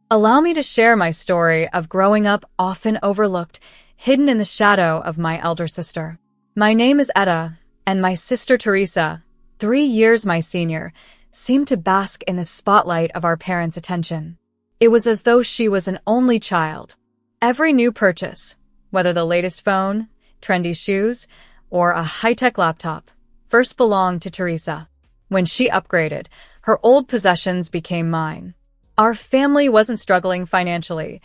Allow me to share my story of growing up often overlooked, hidden in the shadow of my elder sister. My name is Etta, and my sister Teresa, 3 years my senior, seemed to bask in the spotlight of our parents' attention. It was as though she was an only child. Every new purchase, whether the latest phone, trendy shoes, or a high-tech laptop, first belonged to Teresa. When she upgraded, her old possessions became mine. Our family wasn't struggling financially.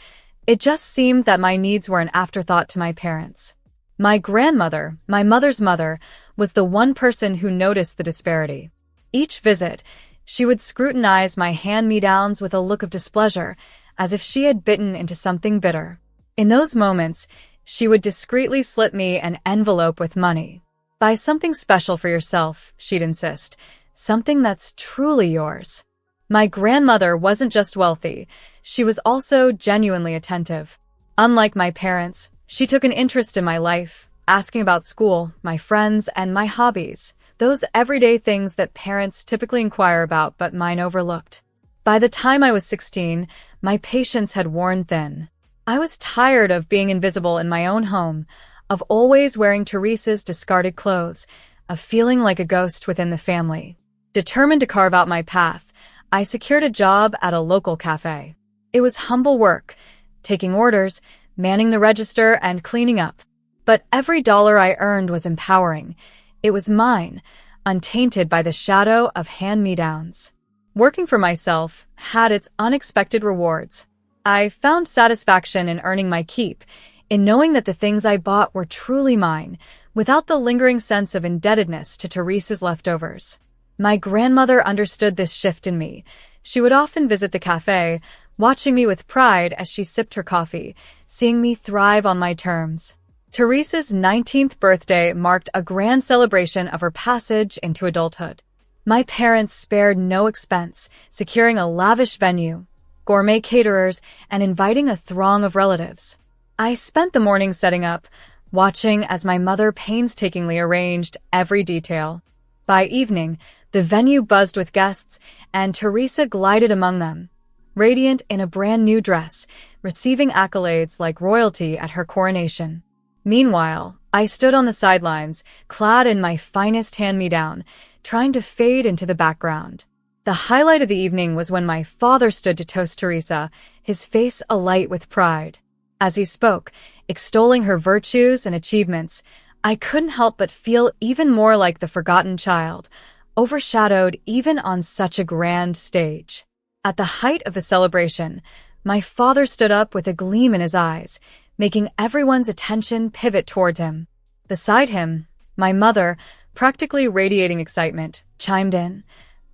It just seemed that my needs were an afterthought to my parents. My grandmother, my mother's mother, was the one person who noticed the disparity. Each visit, she would scrutinize my hand-me-downs with a look of displeasure, as if she had bitten into something bitter. In those moments, she would discreetly slip me an envelope with money. Buy something special for yourself, she'd insist. Something that's truly yours. My grandmother wasn't just wealthy, she was also genuinely attentive. Unlike my parents, she took an interest in my life, asking about school, my friends, and my hobbies, those everyday things that parents typically inquire about but mine overlooked. By the time I was 16, my patience had worn thin. I was tired of being invisible in my own home, of always wearing Teresa's discarded clothes, of feeling like a ghost within the family. Determined to carve out my path, I secured a job at a local cafe. It was humble work, taking orders, manning the register, and cleaning up. But every dollar I earned was empowering. It was mine, untainted by the shadow of hand-me-downs. Working for myself had its unexpected rewards. I found satisfaction in earning my keep, in knowing that the things I bought were truly mine, without the lingering sense of indebtedness to Teresa's leftovers. My grandmother understood this shift in me. She would often visit the cafe, watching me with pride as she sipped her coffee, seeing me thrive on my terms. Teresa's 19th birthday marked a grand celebration of her passage into adulthood. My parents spared no expense, securing a lavish venue, gourmet caterers, and inviting a throng of relatives. I spent the morning setting up, watching as my mother painstakingly arranged every detail. By evening, the venue buzzed with guests, and Teresa glided among them, radiant in a brand new dress, receiving accolades like royalty at her coronation. Meanwhile, I stood on the sidelines, clad in my finest hand-me-down, trying to fade into the background. The highlight of the evening was when my father stood to toast Teresa, his face alight with pride. As he spoke, extolling her virtues and achievements, I couldn't help but feel even more like the forgotten child, overshadowed even on such a grand stage. At the height of the celebration, my father stood up with a gleam in his eyes, making everyone's attention pivot toward him. Beside him, my mother, practically radiating excitement, chimed in.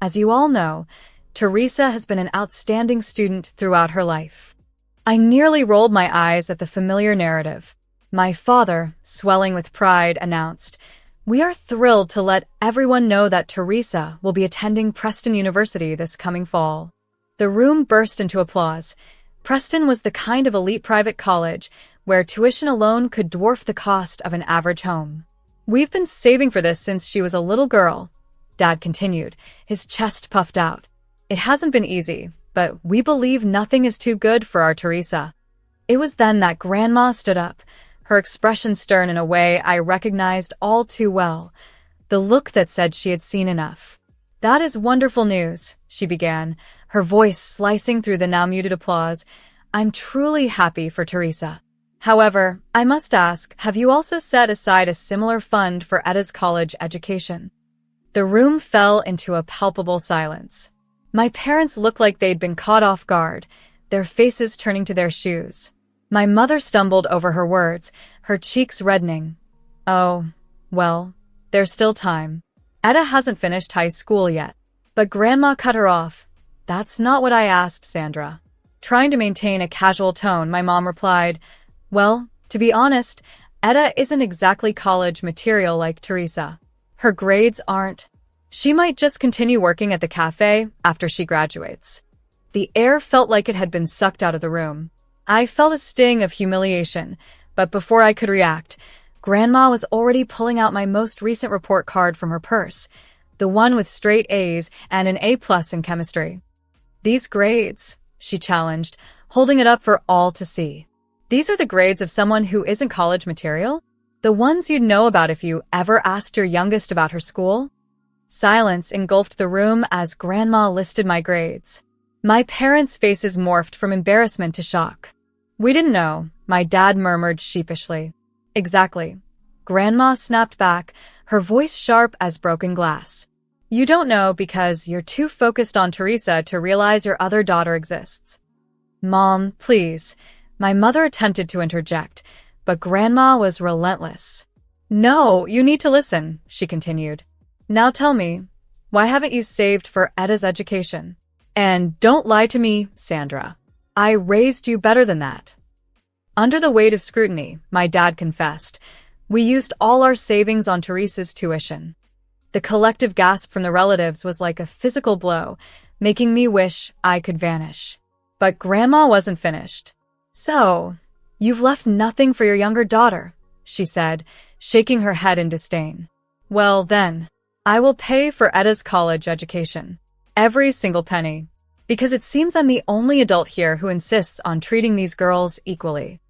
As you all know, Teresa has been an outstanding student throughout her life. I nearly rolled my eyes at the familiar narrative. My father, swelling with pride, announced, "We are thrilled to let everyone know that Teresa will be attending Preston University this coming fall." The room burst into applause. Preston was the kind of elite private college where tuition alone could dwarf the cost of an average home. "We've been saving for this since she was a little girl," Dad continued, his chest puffed out. "It hasn't been easy, but we believe nothing is too good for our Teresa." It was then that Grandma stood up, her expression stern in a way I recognized all too well, the look that said she had seen enough. "That is wonderful news," she began, her voice slicing through the now muted applause. "I'm truly happy for Teresa. However, I must ask, have you also set aside a similar fund for Etta's college education?" The room fell into a palpable silence. My parents looked like they'd been caught off guard, their faces turning to their shoes. My mother stumbled over her words, her cheeks reddening. "Oh, well, there's still time. Etta hasn't finished high school yet." But Grandma cut her off. "That's not what I asked, Sandra." Trying to maintain a casual tone, my mom replied, "Well, to be honest, Etta isn't exactly college material like Teresa. Her grades aren't. She might just continue working at the cafe after she graduates." The air felt like it had been sucked out of the room. I felt a sting of humiliation, but before I could react, Grandma was already pulling out my most recent report card from her purse, the one with straight A's and an A+ in chemistry. "These grades," she challenged, holding it up for all to see. These are the grades of someone who isn't college material? The ones you'd know about if you ever asked your youngest about her school? Silence engulfed the room as Grandma listed my grades. My parents' faces morphed from embarrassment to shock. "We didn't know," my dad murmured sheepishly. "Exactly." Grandma snapped back, her voice sharp as broken glass. "You don't know because you're too focused on Teresa to realize your other daughter exists." "Mom, please." My mother attempted to interject, but Grandma was relentless. "No, you need to listen," she continued. "Now tell me, why haven't you saved for Edda's education? And don't lie to me, Sandra. I raised you better than that." Under the weight of scrutiny, my dad confessed, "We used all our savings on Teresa's tuition." The collective gasp from the relatives was like a physical blow, making me wish I could vanish. But Grandma wasn't finished. "So, you've left nothing for your younger daughter," she said, shaking her head in disdain. "Well then, I will pay for Edda's college education. Every single penny. Because it seems I'm the only adult here who insists on treating these girls equally."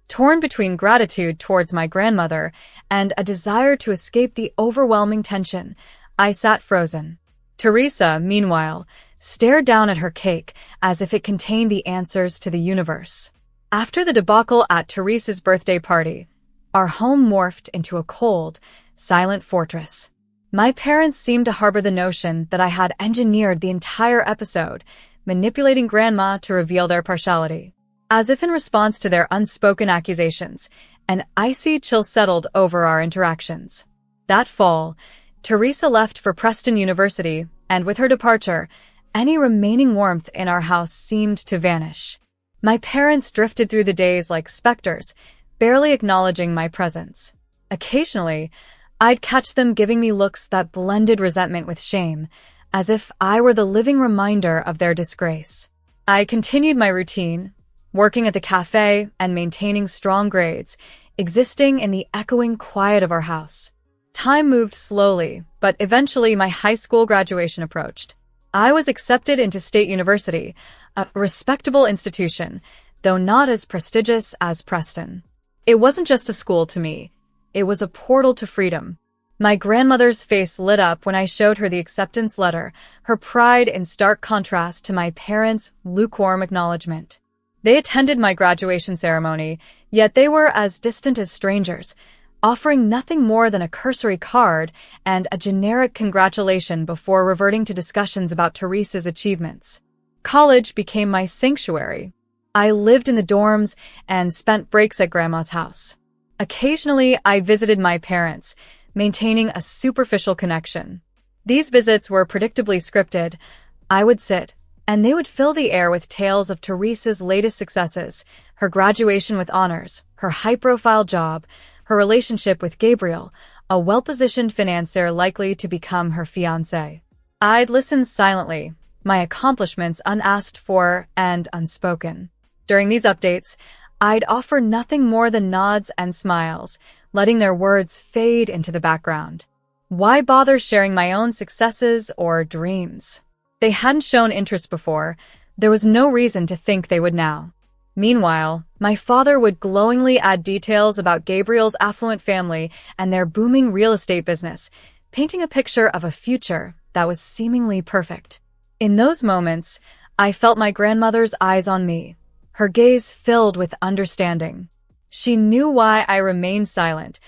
Torn between gratitude towards my grandmother and a desire to escape the overwhelming tension, I sat frozen. Teresa, meanwhile, stared down at her cake as if it contained the answers to the universe. After the debacle at Teresa's birthday party, our home morphed into a cold, silent fortress. My parents seemed to harbor the notion that I had engineered the entire episode, manipulating Grandma to reveal their partiality. As if in response to their unspoken accusations, an icy chill settled over our interactions. That fall, Teresa left for Preston University, and with her departure, any remaining warmth in our house seemed to vanish. My parents drifted through the days like specters, barely acknowledging my presence. Occasionally, I'd catch them giving me looks that blended resentment with shame, as if I were the living reminder of their disgrace. I continued my routine, working at the cafe and maintaining strong grades, existing in the echoing quiet of our house. Time moved slowly, but eventually my high school graduation approached. I was accepted into State University, a respectable institution, though not as prestigious as Preston. It wasn't just a school to me. It was a portal to freedom. My grandmother's face lit up when I showed her the acceptance letter, her pride in stark contrast to my parents' lukewarm acknowledgement. They attended my graduation ceremony, yet they were as distant as strangers, offering nothing more than a cursory card and a generic congratulation before reverting to discussions about Teresa's achievements. College became my sanctuary. I lived in the dorms and spent breaks at Grandma's house. Occasionally, I visited my parents, maintaining a superficial connection. These visits were predictably scripted. I would sit, and they would fill the air with tales of Teresa's latest successes, her graduation with honors, her high-profile job, her relationship with Gabriel, a well-positioned financier likely to become her fiancé. I'd listen silently, my accomplishments unasked for and unspoken. During these updates, I'd offer nothing more than nods and smiles, letting their words fade into the background. Why bother sharing my own successes or dreams? They hadn't shown interest before. There was no reason to think they would now. Meanwhile, my father would glowingly add details about Gabriel's affluent family and their booming real estate business, painting a picture of a future that was seemingly perfect. In those moments, I felt my grandmother's eyes on me, her gaze filled with understanding. She knew why I remained silent,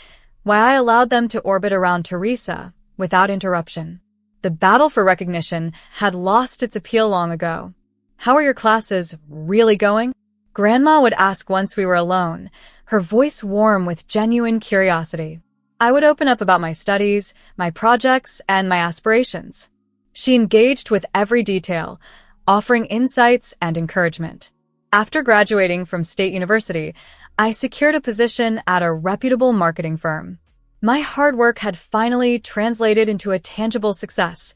why I allowed them to orbit around Teresa without interruption. The battle for recognition had lost its appeal long ago. "How are your classes really going?" Grandma would ask once we were alone, her voice warm with genuine curiosity. I would open up about my studies, my projects, and my aspirations. She engaged with every detail, offering insights and encouragement. After graduating from State University, I secured a position at a reputable marketing firm. My hard work had finally translated into a tangible success.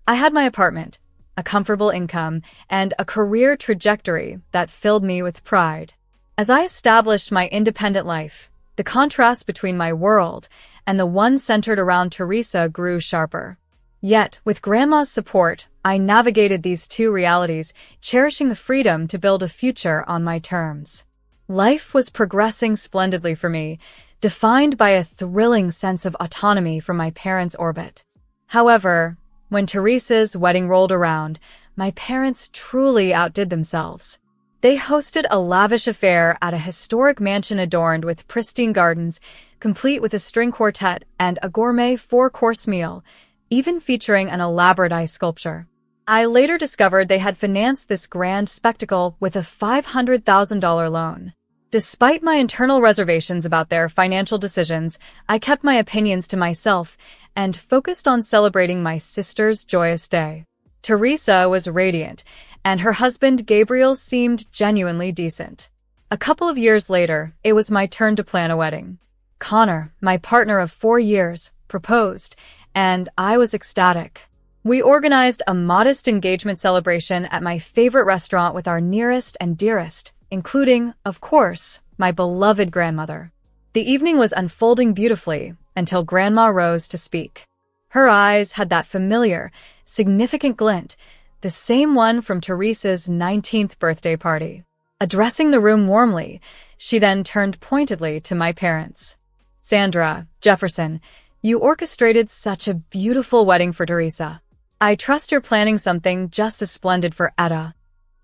I had my apartment, a comfortable income, and a career trajectory that filled me with pride. As I established my independent life, the contrast between my world and the one centered around Teresa grew sharper. Yet, with Grandma's support, I navigated these two realities, cherishing the freedom to build a future on my terms. Life was progressing splendidly for me, defined by a thrilling sense of autonomy from my parents' orbit. However, when Teresa's wedding rolled around, my parents truly outdid themselves. They hosted a lavish affair at a historic mansion adorned with pristine gardens, complete with a string quartet and a gourmet four-course meal, even featuring an elaborate ice sculpture. I later discovered they had financed this grand spectacle with a $500,000 loan. Despite my internal reservations about their financial decisions, I kept my opinions to myself and focused on celebrating my sister's joyous day. Teresa was radiant, and her husband Gabriel seemed genuinely decent. A couple of years later, it was my turn to plan a wedding. Connor, my partner of 4 years, proposed, and I was ecstatic. We organized a modest engagement celebration at my favorite restaurant with our nearest and dearest, including, of course, my beloved grandmother. The evening was unfolding beautifully until Grandma rose to speak. Her eyes had that familiar, significant glint, the same one from Teresa's 19th birthday party. Addressing the room warmly, she then turned pointedly to my parents. "Sandra, Jefferson, you orchestrated such a beautiful wedding for Teresa. I trust you're planning something just as splendid for Etta."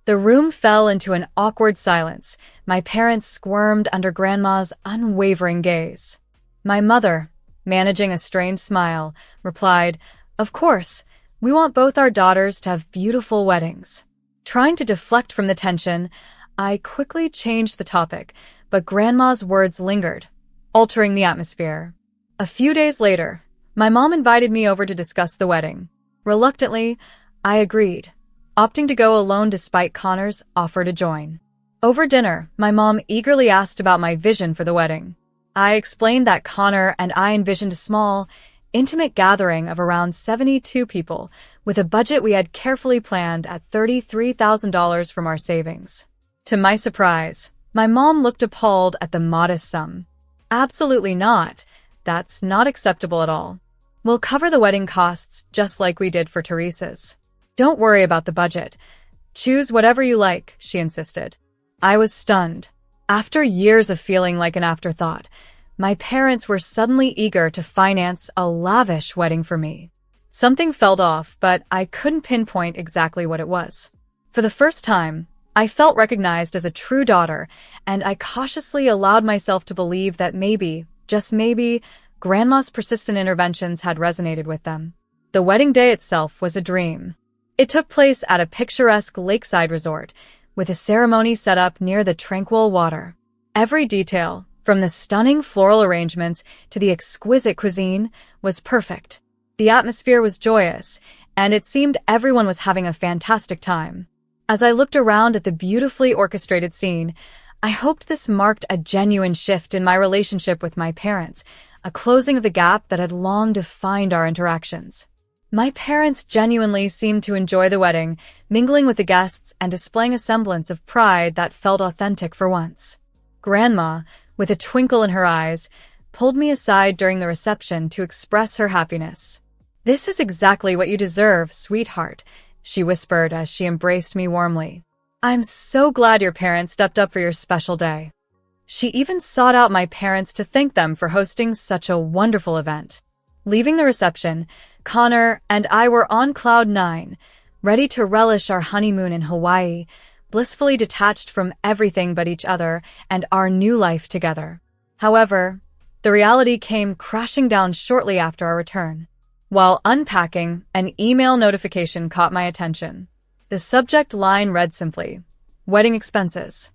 The room fell into an awkward silence. My parents squirmed under Grandma's unwavering gaze. My mother, managing a strained smile, replied, "Of course, we want both our daughters to have beautiful weddings." Trying to deflect from the tension, I quickly changed the topic, but Grandma's words lingered, altering the atmosphere. A few days later, my mom invited me over to discuss the wedding. Reluctantly, I agreed, opting to go alone despite Connor's offer to join. Over dinner, my mom eagerly asked about my vision for the wedding. I explained that Connor and I envisioned a small, intimate gathering of around 72 people, with a budget we had carefully planned at $33,000 from our savings. To my surprise, my mom looked appalled at the modest sum. "Absolutely not. That's not acceptable at all. We'll cover the wedding costs just like we did for Teresa's. Don't worry about the budget. Choose whatever you like," she insisted. I was stunned. After years of feeling like an afterthought, my parents were suddenly eager to finance a lavish wedding for me. Something felt off, but I couldn't pinpoint exactly what it was. For the first time, I felt recognized as a true daughter, and I cautiously allowed myself to believe that maybe, just maybe, Grandma's persistent interventions had resonated with them. The wedding day itself was a dream. It took place at a picturesque lakeside resort, with a ceremony set up near the tranquil water. Every detail, from the stunning floral arrangements to the exquisite cuisine, was perfect. The atmosphere was joyous, and it seemed everyone was having a fantastic time. As I looked around at the beautifully orchestrated scene, I hoped this marked a genuine shift in my relationship with my parents, a closing of the gap that had long defined our interactions. My parents genuinely seemed to enjoy the wedding, mingling with the guests and displaying a semblance of pride that felt authentic for once. Grandma, with a twinkle in her eyes, pulled me aside during the reception to express her happiness. "This is exactly what you deserve, sweetheart," she whispered as she embraced me warmly. "I'm so glad your parents stepped up for your special day." She even sought out my parents to thank them for hosting such a wonderful event. Leaving the reception, Connor and I were on cloud 9, ready to relish our honeymoon in Hawaii, blissfully detached from everything but each other and our new life together. However, the reality came crashing down shortly after our return. While unpacking, an email notification caught my attention. The subject line read simply, "Wedding expenses."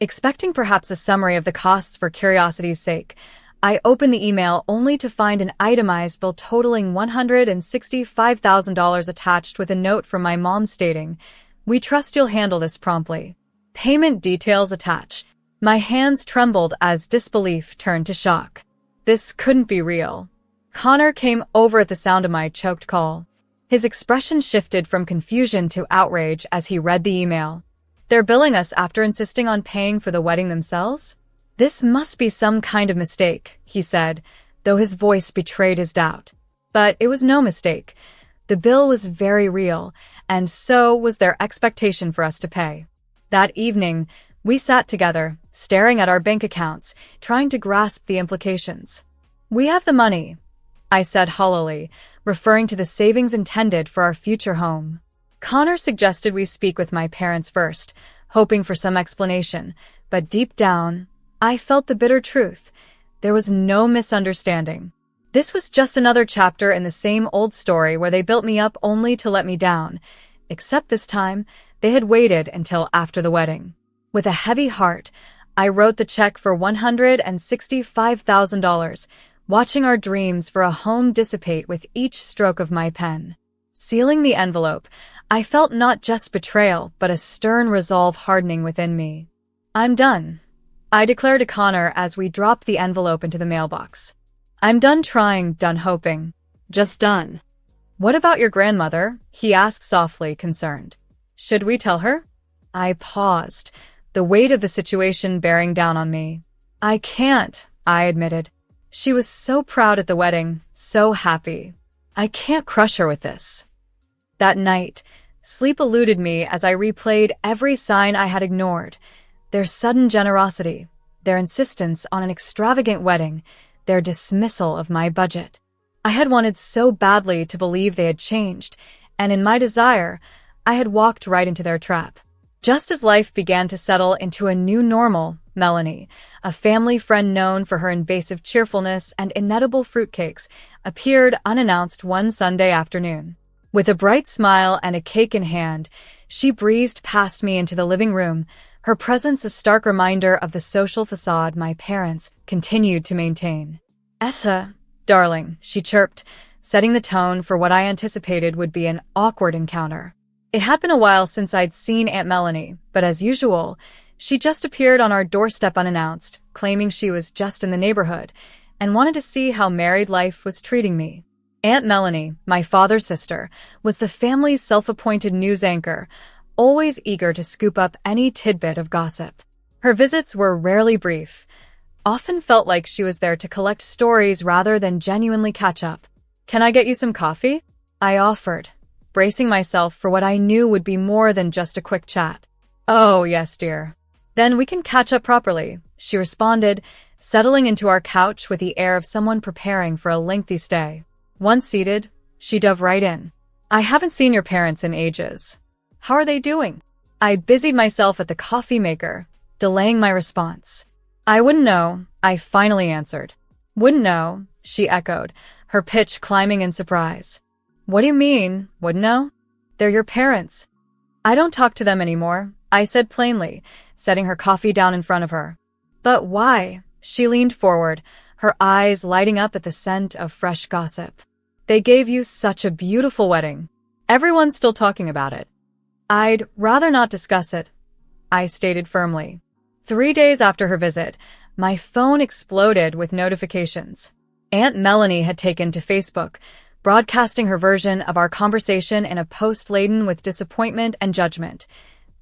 Expecting perhaps a summary of the costs for curiosity's sake, I opened the email only to find an itemized bill totaling $165,000 attached with a note from my mom stating, "We trust you'll handle this promptly. Payment details attached." My hands trembled as disbelief turned to shock. This couldn't be real. Connor came over at the sound of my choked call. His expression shifted from confusion to outrage as he read the email. "They're billing us after insisting on paying for the wedding themselves? This must be some kind of mistake," he said, though his voice betrayed his doubt. But it was no mistake. The bill was very real, and so was their expectation for us to pay. That evening, we sat together, staring at our bank accounts, trying to grasp the implications. "We have the money," I said hollowly, referring to the savings intended for our future home. Connor suggested we speak with my parents first, hoping for some explanation, but deep down, I felt the bitter truth. There was no misunderstanding. This was just another chapter in the same old story where they built me up only to let me down, except this time, they had waited until after the wedding. With a heavy heart, I wrote the check for $165,000, watching our dreams for a home dissipate with each stroke of my pen. Sealing the envelope, I felt not just betrayal, but a stern resolve hardening within me. "I'm done," I declared to Connor as we dropped the envelope into the mailbox. "I'm done trying, done hoping. Just done." "What about your grandmother?" he asked softly, concerned. "Should we tell her?" I paused, the weight of the situation bearing down on me. "I can't," I admitted. "She was so proud at the wedding, so happy. I can't crush her with this." That night, sleep eluded me as I replayed every sign I had ignored. Their sudden generosity, their insistence on an extravagant wedding, their dismissal of my budget. I had wanted so badly to believe they had changed, and in my desire, I had walked right into their trap. Just as life began to settle into a new normal, Melanie, a family friend known for her invasive cheerfulness and inedible fruitcakes, appeared unannounced one Sunday afternoon. With a bright smile and a cake in hand, she breezed past me into the living room, her presence a stark reminder of the social facade my parents continued to maintain. "Etta, darling," she chirped, setting the tone for what I anticipated would be an awkward encounter. It had been a while since I'd seen Aunt Melanie, but as usual, she just appeared on our doorstep unannounced, claiming she was just in the neighborhood, and wanted to see how married life was treating me. Aunt Melanie, my father's sister, was the family's self-appointed news anchor, always eager to scoop up any tidbit of gossip. Her visits were rarely brief, often felt like she was there to collect stories rather than genuinely catch up. "Can I get you some coffee?" I offered, bracing myself for what I knew would be more than just a quick chat. "Oh, yes, dear. Then we can catch up properly," she responded, settling into our couch with the air of someone preparing for a lengthy stay. Once seated, she dove right in. "I haven't seen your parents in ages. How are they doing?" I busied myself at the coffee maker, delaying my response. "I wouldn't know," I finally answered. "Wouldn't know," she echoed, her pitch climbing in surprise. "What do you mean, wouldn't know? They're your parents." "I don't talk to them anymore," I said plainly, setting her coffee down in front of her. "But why?" She leaned forward, her eyes lighting up at the scent of fresh gossip. "They gave you such a beautiful wedding. Everyone's still talking about it." "I'd rather not discuss it," I stated firmly. 3 days after her visit, my phone exploded with notifications. Aunt Melanie had taken to Facebook, broadcasting her version of our conversation in a post laden with disappointment and judgment.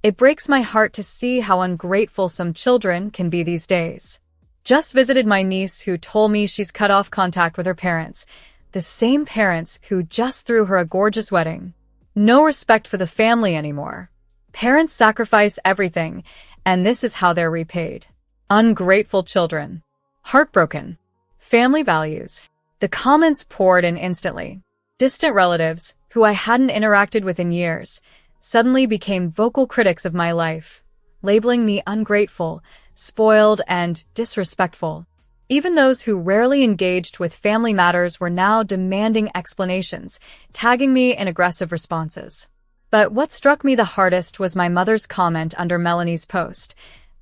It breaks my heart to see how ungrateful some children can be these days. "Just visited my niece who told me she's cut off contact with her parents, the same parents who just threw her a gorgeous wedding. No respect for the family anymore. Parents sacrifice everything, and this is how they're repaid. Ungrateful children. Heartbroken. Family values." The comments poured in instantly. Distant relatives, who I hadn't interacted with in years, suddenly became vocal critics of my life, labeling me ungrateful, spoiled, and disrespectful. Even those who rarely engaged with family matters were now demanding explanations, tagging me in aggressive responses. But what struck me the hardest was my mother's comment under Melanie's post.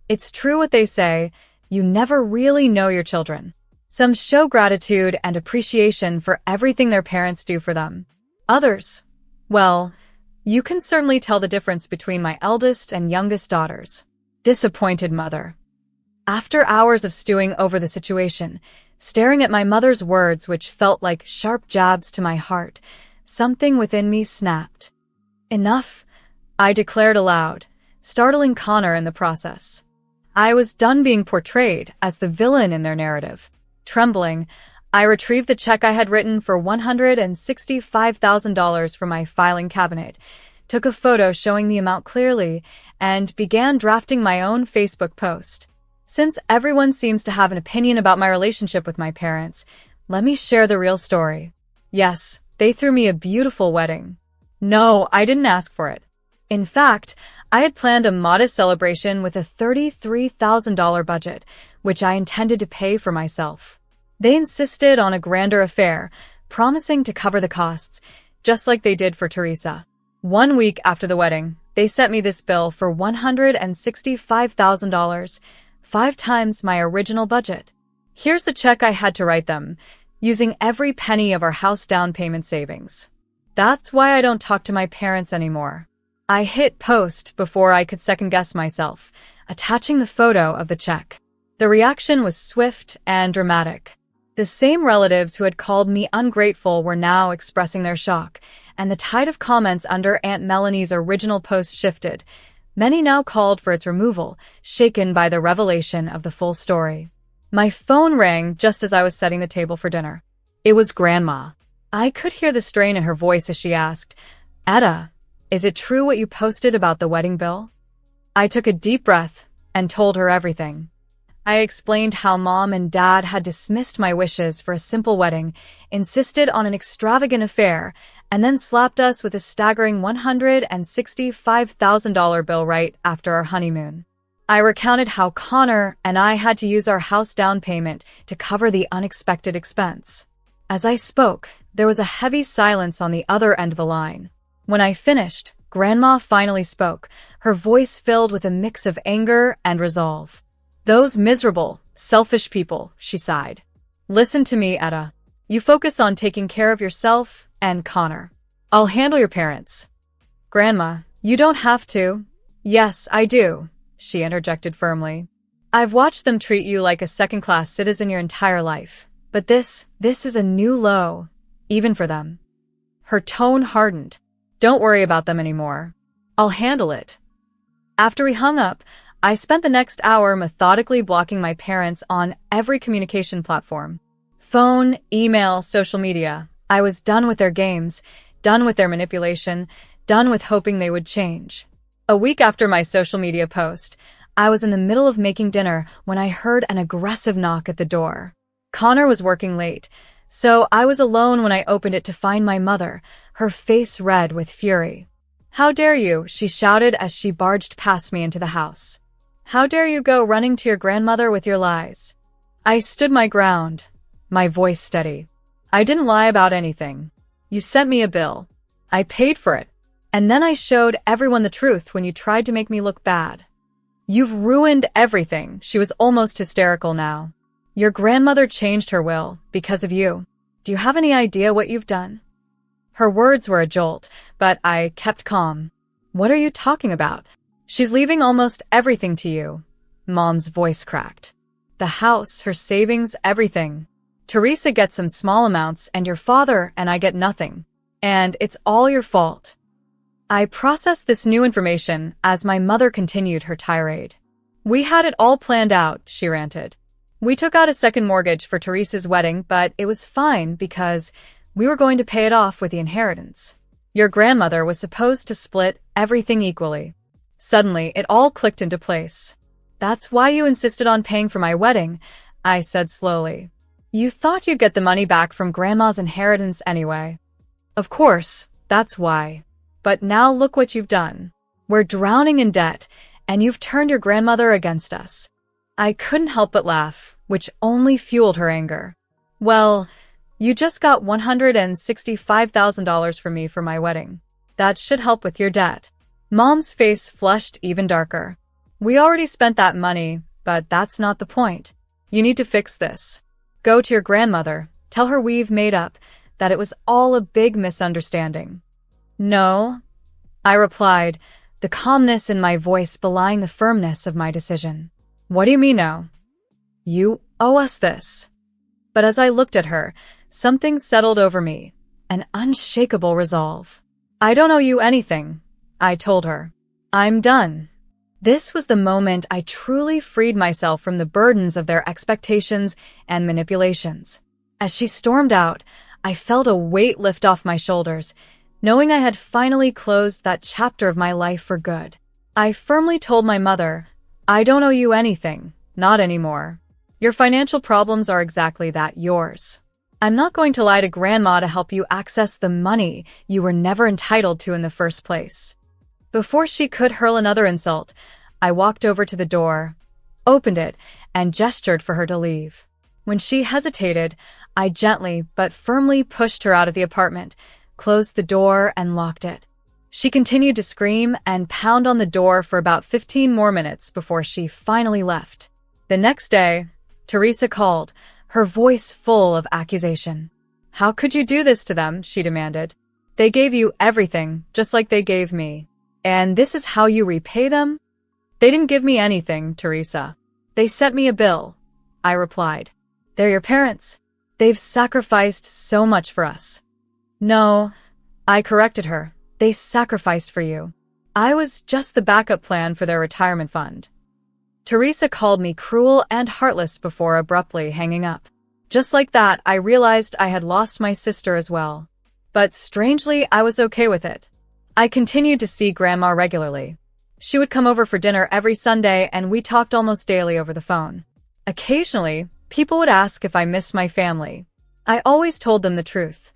"It's true what they say, you never really know your children. Some show gratitude and appreciation for everything their parents do for them. Others, well, you can certainly tell the difference between my eldest and youngest daughters." Disappointed mother. After hours of stewing over the situation, staring at my mother's words which felt like sharp jabs to my heart, something within me snapped. "Enough," I declared aloud, startling Connor in the process. I was done being portrayed as the villain in their narrative. Trembling, I retrieved the check I had written for $165,000 from my filing cabinet, took a photo showing the amount clearly, and began drafting my own Facebook post. Since everyone seems to have an opinion about my relationship with my parents, let me share the real story. Yes, they threw me a beautiful wedding. No, I didn't ask for it. In fact, I had planned a modest celebration with a $33,000 budget, which I intended to pay for myself. They insisted on a grander affair, promising to cover the costs, just like they did for Teresa. 1 week after the wedding, they sent me this bill for $165,000, 5 times my original budget. Here's the check I had to write them, using every penny of our house down payment savings. That's why I don't talk to my parents anymore. I hit post before I could second-guess myself, attaching the photo of the check. The reaction was swift and dramatic. The same relatives who had called me ungrateful were now expressing their shock, and the tide of comments under Aunt Melanie's original post shifted. Many now called for its removal, shaken by the revelation of the full story. My phone rang just as I was setting the table for dinner. It was Grandma. I could hear the strain in her voice as she asked, "Etta, is it true what you posted about the wedding bill?" I took a deep breath and told her everything. I explained how Mom and Dad had dismissed my wishes for a simple wedding, insisted on an extravagant affair, and then slapped us with a staggering $165,000 bill right after our honeymoon. I recounted how Connor and I had to use our house down payment to cover the unexpected expense. As I spoke, there was a heavy silence on the other end of the line. When I finished, Grandma finally spoke, her voice filled with a mix of anger and resolve. "Those miserable, selfish people," she sighed. "Listen to me, Etta. You focus on taking care of yourself and Connor. I'll handle your parents." "Grandma, you don't have to." "Yes, I do," she interjected firmly. "I've watched them treat you like a second-class citizen your entire life. But this is a new low, even for them." Her tone hardened. "Don't worry about them anymore. I'll handle it." After we hung up, I spent the next hour methodically blocking my parents on every communication platform. Phone, email, social media. I was done with their games, done with their manipulation, done with hoping they would change. A week after my social media post, I was in the middle of making dinner when I heard an aggressive knock at the door. Connor was working late, so I was alone when I opened it to find my mother, her face red with fury. "How dare you?" she shouted as she barged past me into the house. "How dare you go running to your grandmother with your lies?" I stood my ground, my voice steady. "I didn't lie about anything. You sent me a bill. I paid for it. And then I showed everyone the truth when you tried to make me look bad. You've ruined everything." She was almost hysterical now. "Your grandmother changed her will because of you. Do you have any idea what you've done?" Her words were a jolt, but I kept calm. "What are you talking about?" "She's leaving almost everything to you." Mom's voice cracked. "The house, her savings, everything. Teresa gets some small amounts and your father and I get nothing. And it's all your fault." I processed this new information as my mother continued her tirade. "We had it all planned out," she ranted. "We took out a second mortgage for Teresa's wedding, but it was fine because we were going to pay it off with the inheritance. Your grandmother was supposed to split everything equally." Suddenly, it all clicked into place. "That's why you insisted on paying for my wedding," I said slowly. "You thought you'd get the money back from Grandma's inheritance anyway." "Of course, that's why. But now look what you've done. We're drowning in debt, and you've turned your grandmother against us." I couldn't help but laugh, which only fueled her anger. "Well, you just got $165,000 from me for my wedding. That should help with your debt." Mom's face flushed even darker. "We already spent that money, but that's not the point. You need to fix this. Go to your grandmother, tell her we've made up, that it was all a big misunderstanding." "No," I replied, the calmness in my voice belying the firmness of my decision. "What do you mean no?" "You owe us this." But as I looked at her, something settled over me, an unshakable resolve. "I don't owe you anything," I told her. "I'm done." This was the moment I truly freed myself from the burdens of their expectations and manipulations. As she stormed out, I felt a weight lift off my shoulders. knowing I had finally closed that chapter of my life for good. I firmly told my mother, "I don't owe you anything, not anymore. Your financial problems are exactly that, yours. I'm not going to lie to Grandma to help you access the money you were never entitled to in the first place." Before she could hurl another insult, I walked over to the door, opened it, and gestured for her to leave. When she hesitated, I gently but firmly pushed her out of the apartment, closed the door, and locked it. She continued to scream and pound on the door for about 15 more minutes before she finally left. The next day, Teresa called, her voice full of accusation. "How could you do this to them?" she demanded. "They gave you everything, just like they gave me. And this is how you repay them?" "They didn't give me anything, Teresa. They sent me a bill," I replied. "They're your parents. They've sacrificed so much for us." "No," I corrected her. "They sacrificed for you. I was just the backup plan for their retirement fund." Teresa called me cruel and heartless before abruptly hanging up. Just like that, I realized I had lost my sister as well. But strangely, I was okay with it. I continued to see Grandma regularly. She would come over for dinner every Sunday, and we talked almost daily over the phone. Occasionally, people would ask if I missed my family. I always told them the truth.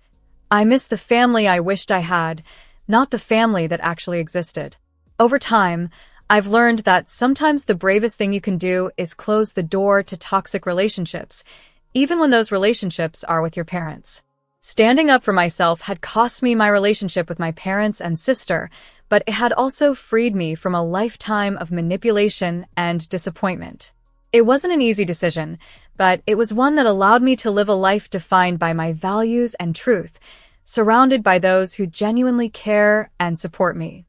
I missed the family I wished I had, not the family that actually existed. Over time, I've learned that sometimes the bravest thing you can do is close the door to toxic relationships, even when those relationships are with your parents. Standing up for myself had cost me my relationship with my parents and sister, but it had also freed me from a lifetime of manipulation and disappointment. It wasn't an easy decision, but it was one that allowed me to live a life defined by my values and truth, surrounded by those who genuinely care and support me.